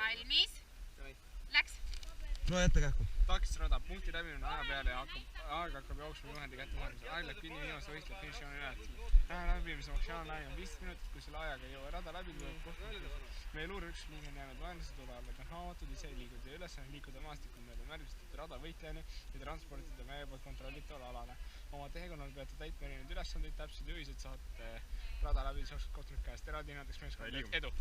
Valmis. Läks. Loe ette kähku. Takistusrada, punkti läbimine aja peale ja aeg hakkab jooksma juhendi kätte saamisel. Aeg läheb kinni viimase võistleva finišijooni ületamisel. Aja läbimise maksimaalne aeg on 15 minutit, kui selle ajaga ei jõua rada läbi tuleb kohtulikult. Meie luureüksus liige on jäänud vaenlase tule alla, aga haavatud ise ei liiguda ja ülesanne liikuda maastikul mööda märgistatud rada võitlejani ja transportida meie poolt kontrollitavale alale. Oma teekonnal peate täitma erinevaid ülesandeid, täpsed juhised saate rada läbi saaks kohtunud käest. Eraldi hinnateks meeskond edu!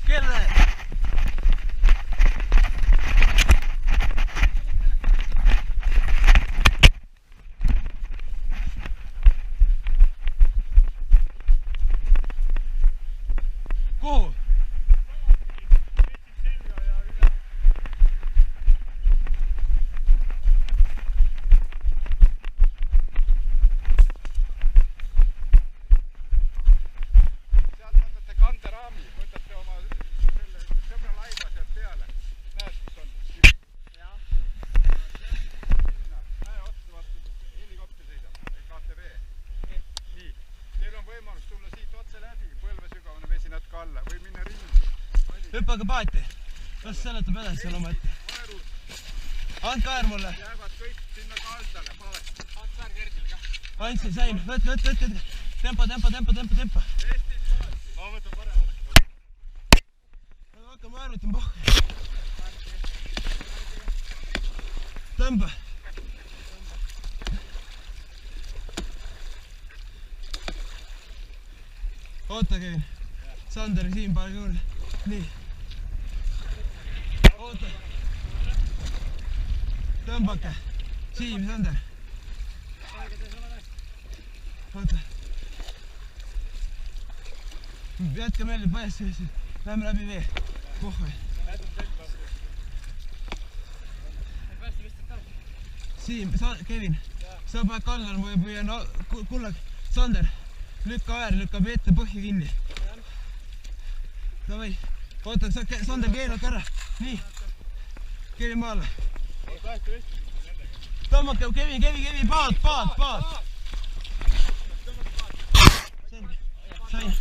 Kelle? Kuhu? Hüppage paati. Las seletab edasi seal oma ette. Andke äär mulle. Jäävad kõik sinna kaldale. Andke äär Gerdile ka. Andsi, sain. Võtke. Tempo. Eestis paati. Ma võtan paremale. Hakkame arvutama pohku. Tõmba. Oota, Kevin. Sander, Siim, pane juurde. Nii. Oota. Tõmbake. Siim, Sander. Oota. Jätke meelde pajas. Läheme läbi vee. Pohve. Siim, Kevin. Sa paned kallal või kulla. Sander, lükka äär, lükkab ette põhja kinni. Davai. Oota, Sander keelab ära. Nii. Kevin maale. Tõmmake, Kevin, paad. Sain.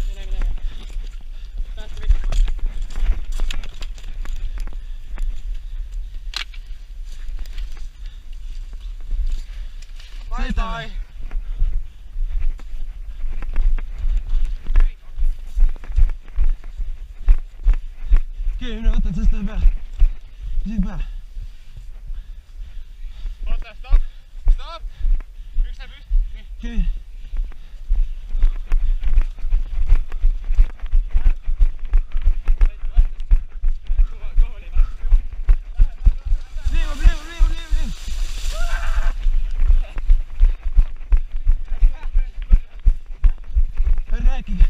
Sõidame. Kevin, mine võtad sest peale. Siit peale. Oota, stopp. Üks läheb üht. Kevin. Liigu. Rääkige.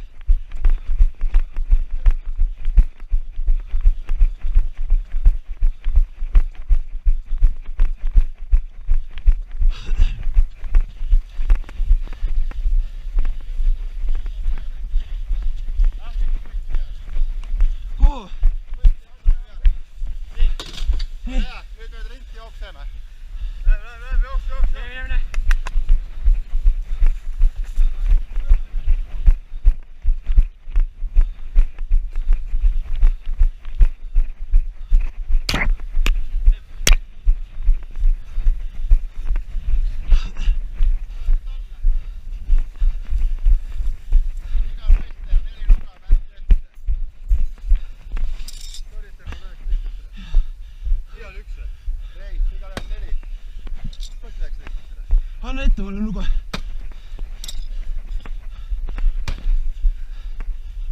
Anna ette mulle lugu.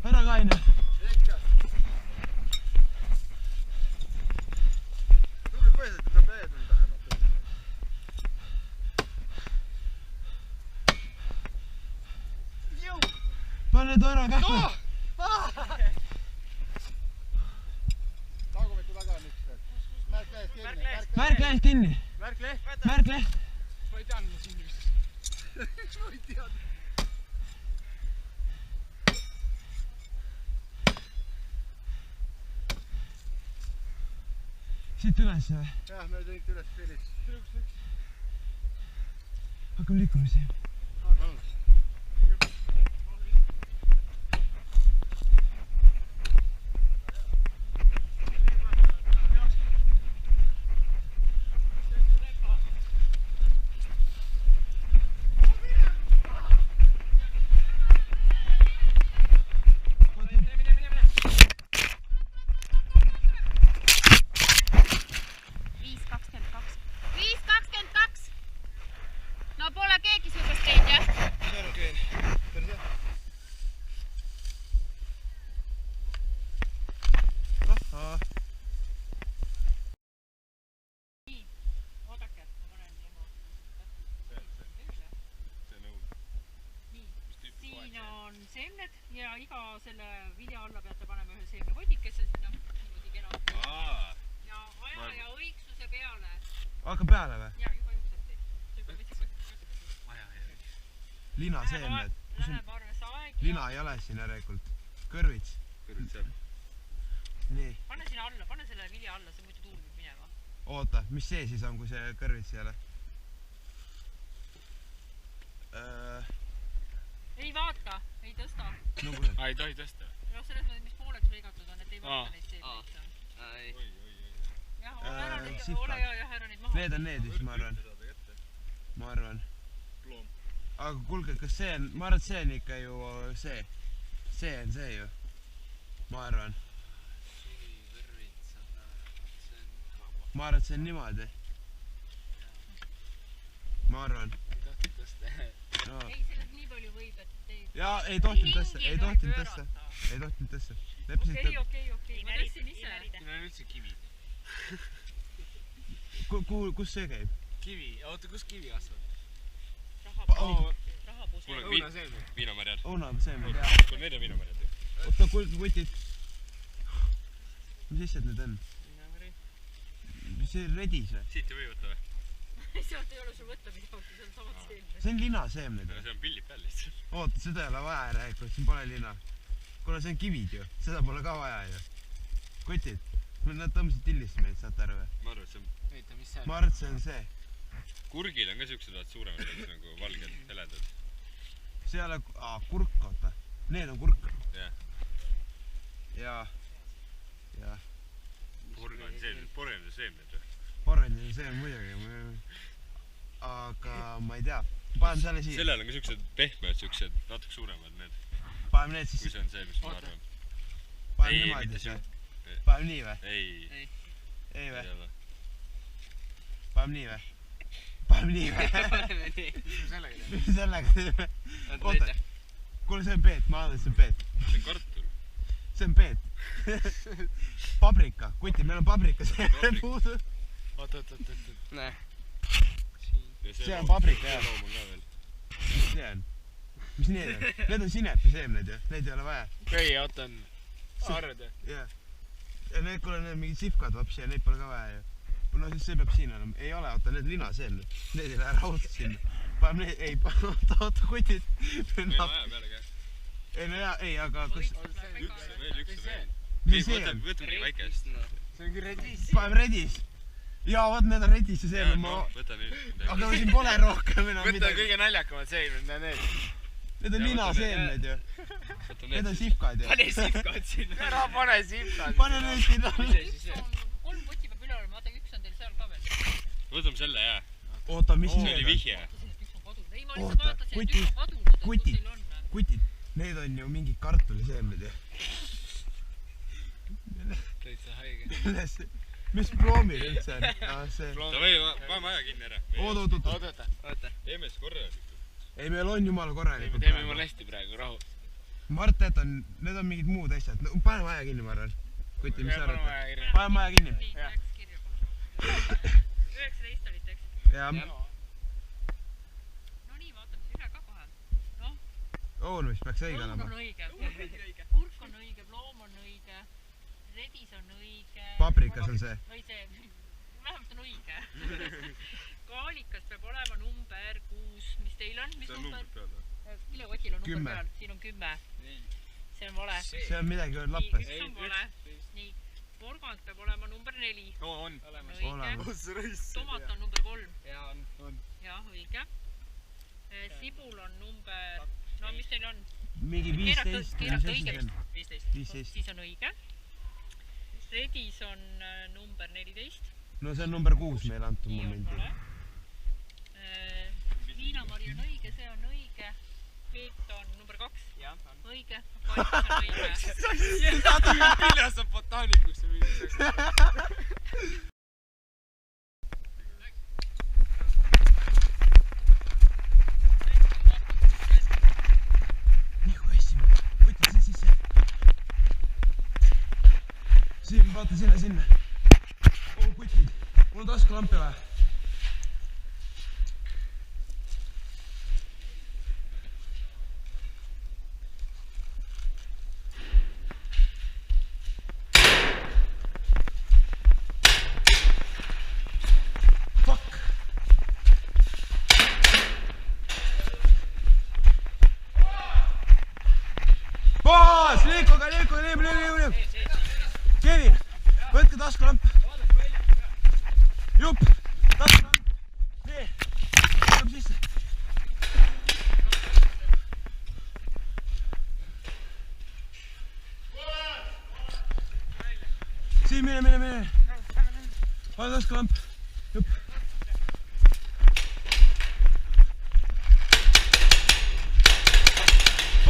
Ära kaine. Ikka. Tuli põhjused, et peab veed tuli tahemata. Pane toora kähku. Tagumiku taga on üks veel. Märk lehes Märk lehes kinni. kinni. Märk leht. Märk leht. Ma ei teadnud, ma siin vist. Ma ei teadnud. Siit üles või? Jah, me tõid üles finiš. hakkame liikuma siin. No pole keegi sihukest teinud, jah? Nii, oodake, ma panen demo. Nii, siin on seemned ja iga selle video alla peate panema ühe seemnekotikesse sinna niimoodi kenasti. Ja aja ja õigsuse peale. Hakkab peale või? Ja juba juhtati. Linaseemned. Läheb arvesse aeg. Lina ei ole siin järelikult. Kõrvits. Nii. Pane sinna alla, pane selle vilja alla, see muidu tuul võib minema. Oota, mis see siis on, kui see kõrvits ei ole? Ei vaata, ei tõsta. No kuule. Ei tohi tõsta. No selles mõttes, mis pooleks lõigatud on, et ei vaata neid seemneid seal. Jah, ole hea ja ära neid maha. Need on need vist, ma arvan. Ma arvan. Aga kuulge, kas see on, ma arvan, et see on ikka ju see. See on see ju. Ma arvan. Ma arvan, et see on niimoodi. Ma arvan. No. Ei, sellest nii palju võib, et ei... Jaa, ei tohtinud tõsta, ei tohtinud tõsta. Ei tohtinud tõsta. Okei, ma tõstsin ise. Siin on üldse kivi. Kus see käib? Kivi, oota, kus kivi kasvab? Rahapuse. Viinamarjad. Õunaseemned, jah. Kuule, need on viinamarjad. Oota, kutid. Mis asjad need on? Mis see redis või? Siit ei või võtta või? Sealt ei ole sul võtta midagi, see on samad seemned. See on linaseemned. See on pillid peal lihtsalt. Oota, seda ei ole vaja rääkida, siin pole lina. Kuna see on kivid ju, seda pole ka vaja ju. Kutid, nad tõmbasid tillist meid, saate aru või? Ma arvan, et see on... Eita, mis see on? Ma arvan, et see on see. Kurgil on ka siuksed vaat suuremad, nagu valged, heledad. See ei ole... kurk, oota. Need on kurk. Jah. Ja. Porgand on seemned või? Porgand on see muidugi. Aga ma ei tea. Paneme selle siia. Sellel on ka siuksed pehmed, siuksed natuke suuremad need. Paneme need siis... Kui see on see, mis ma arvan. Paneme niimoodi see. Paneme nii või? Ei. Ei või? Paneme nii või? Paneme nii või? Paneme nii. Mis sellega teeme? Oota. Kuule, see on Peet, ma arvan, et see on Peet. See on kartul. See on Peet. Paprika. Kuti, meil on paprika see puudu. Oot. Näe. See on paprika, jah. See loom on ka veel. Mis see on? Mis need on? Need on sinepiseemned ju. Neid ei ole vaja. Ei, oota on arved ju. Jah. Ja need, kuule, need mingid sihvkad vapsi ja neid pole ka vaja ju. No siis see peab siin olema. Ei ole, oota, need linaseemned. Need ei lähe raudselt sinna. Paneme need, ei, oota, kutid. Meil on vaja peale ka. Ei, no jaa, ei, aga kas... Veel üks on veel. Mis see on? Võtame nii väikest. See ongi redis. Paneme redis. Jaa, vaat need on redis ja seemned. Võta nüüd. Aga siin pole rohkem enam midagi. Võta kõige naljakamad seemned, näe need. Need on linaseemned ju. Need on sihvkad ju. Pane sihvkad sinna. Ära pane sihvkad. Pane need sinna. Üks on, 3 kotti peab üle olema, vaata üks on teil seal ka veel. Võtame selle, jah. Oota, mis see need oli on? vihje. Üks on kadunud. Ei, ma lihtsalt vaatasin, et üks on kadunud, et kus teil on. Kutid, need on ju mingid kartuliseemned ju. Täitsa haige. Mis ploomil üldse on? Davai, paneme aja kinni ära. Oota. Teeme siis korralikult. Ei, meil on jumala korralikult. Teeme jumala hästi praegu, rahu. Mart, need on mingid muud asjad. Paneme aja kinni, ma arvan. Kuti, mis sa arvad? Paneme aja kinni. Nii, läks kirja. 19 olite, eks? Jaa. No nii, vaatame siis üle ka kohe. Noh. Oon, mis peaks õige olema. Loom on õige. Kurk on õige, loom on õige. Redis on õige. Paprikas on see. Või see, vähemalt on õige. Kaalikas peab olema number 6. Mis teil on? Mis number? Kilekotil on number peal. Siin on 10. See on vale. See on midagi lappes. Üks on vale. Nii. Porgand peab olema number 4. On. Õige. Tomat on number 3. Jaa, on. Jah, õige. tibul on number, no mis teil on? Mingi 15. Keerata õigesti. 15. Siis on õige. Redis on number 14. No see on number 6 meil antud momendil. Liina-Mari on õige, see on õige. Peet on number 2. Õige. Kaius on õige. Saad küll saab botaanikusse mingi. Siin, vaata sinna. Kutid. Mul on taskulampi vaja. Fuck. Boss! Liikuge! Kevin, võtke taskulamp. Jupp, taskulamp. Nii, tuleb sisse. Siin, mine. Pane taskulamp. Jupp.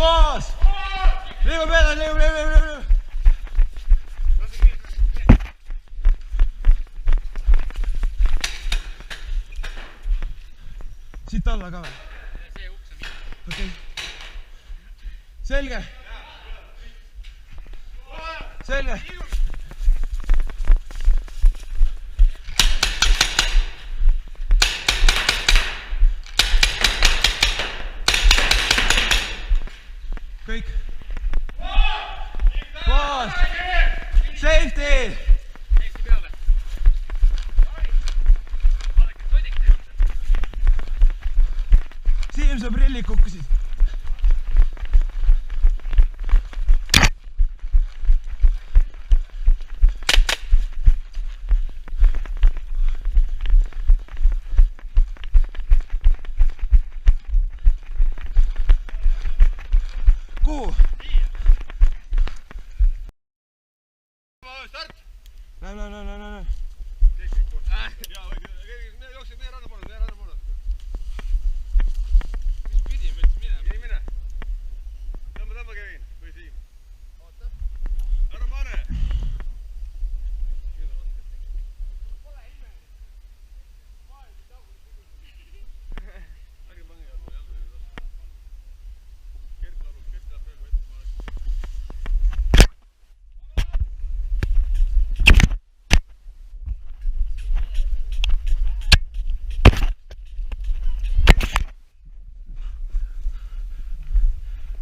Boss! Liigu peale, liigu. Siit alla ka või? See uks on mingi. Okei. Selge. Kõik. Boss! Safety! peale. Siim, sa prillid kukkusid. Kuhu? Start! Näe. Jookseb meie ranna poole. Mis pidi me üldse minema? Ei mine. Tõmba Kevin või Siim. Oota. Ära pane! Ärge pane jalgu vastu. Kerkalus peab veel võtma.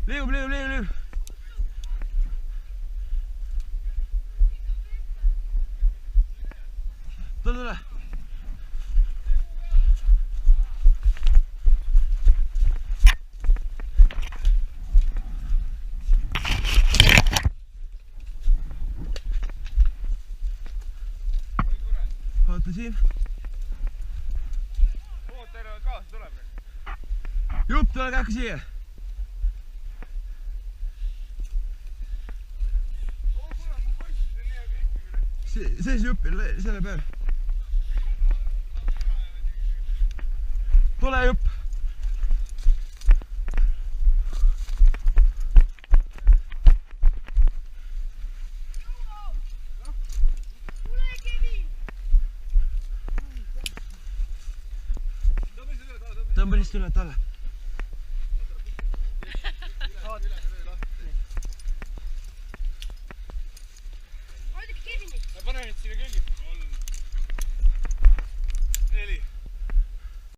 Liigu. Tule. Vaata siin. Oota, ära kaasa tuleb. Jupp, tule kähku siia. Sees Jupil, selle peal. Tule Jupp. Tõmba lihtsalt üle, et alla.